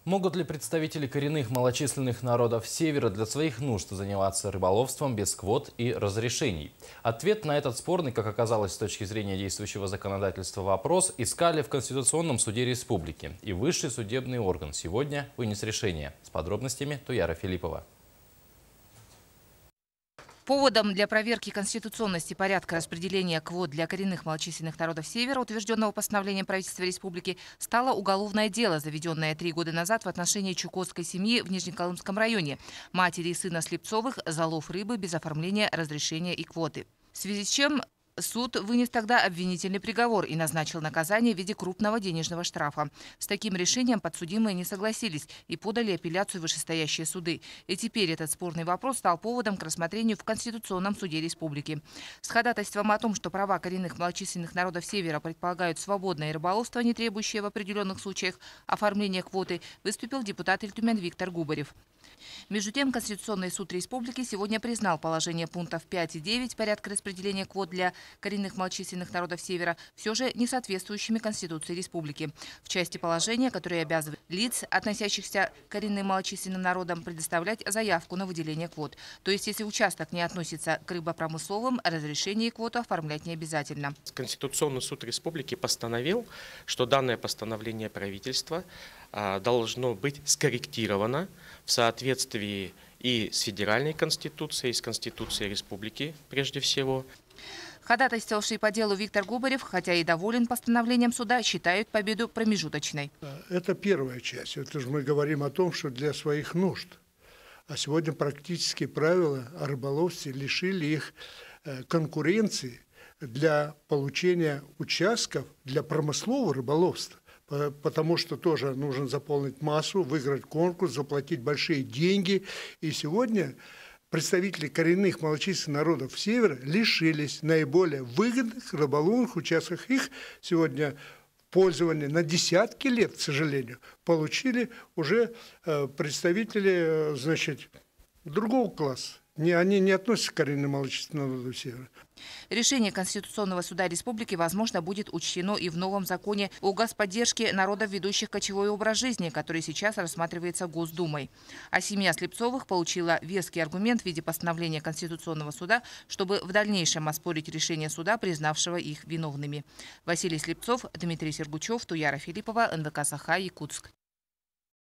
Могут ли представители коренных малочисленных народов Севера для своих нужд заниматься рыболовством без квот и разрешений? Ответ на этот спорный, как оказалось с точки зрения действующего законодательства, вопрос искали в Конституционном суде республики. И высший судебный орган сегодня вынес решение. С подробностями Туяра Филиппова. Поводом для проверки конституционности порядка распределения квот для коренных малочисленных народов Севера, утвержденного постановлением правительства республики, стало уголовное дело, заведенное 3 года назад в отношении чукотской семьи в Нижнеколымском районе, матери и сына Слепцовых за лов рыбы без оформления разрешения и квоты. В связи с чем суд вынес тогда обвинительный приговор и назначил наказание в виде крупного денежного штрафа. С таким решением подсудимые не согласились и подали апелляцию в вышестоящие суды. И теперь этот спорный вопрос стал поводом к рассмотрению в Конституционном суде республики. С ходатайством о том, что права коренных малочисленных народов Севера предполагают свободное рыболовство, не требующее в определенных случаях оформления квоты, выступил депутат Ильтумен Виктор Губарев. Между тем, Конституционный суд республики сегодня признал положение пунктов 5 и 9 порядка распределения квот для коренных малочисленных народов Севера все же не соответствующими Конституции республики. В части положения, которые обязывают лиц, относящихся к коренным малочисленным народам, предоставлять заявку на выделение квот. То есть, если участок не относится к рыбопромысловым, разрешение и квоту оформлять не обязательно. Конституционный суд республики постановил, что данное постановление правительства должно быть скорректировано в соответствии и с федеральной конституцией, и с конституцией республики прежде всего. Ходатайствовавший по делу Виктор Губарев, хотя и доволен постановлением суда, считает победу промежуточной. Это первая часть. Это же мы говорим о том, что для своих нужд. А сегодня практически правила о рыболовстве лишили их конкуренции для получения участков для промыслового рыболовства. Потому что тоже нужно заполнить массу, выиграть конкурс, заплатить большие деньги. И сегодня представители коренных малочисленных народов Севера лишились наиболее выгодных рыболовных участков. Их сегодня в пользовании на десятки лет, к сожалению, получили уже представители, значит, другого класса. Они не относятся к коренным малочисленным народам Севера. Решение Конституционного суда республики, возможно, будет учтено и в новом законе о господдержке народов, ведущих кочевой образ жизни, который сейчас рассматривается Госдумой. А семья Слепцовых получила веский аргумент в виде постановления Конституционного суда, чтобы в дальнейшем оспорить решение суда, признавшего их виновными. Василий Слепцов, Дмитрий Сергучев, Туяра Филиппова, НВК «Саха», Якутск.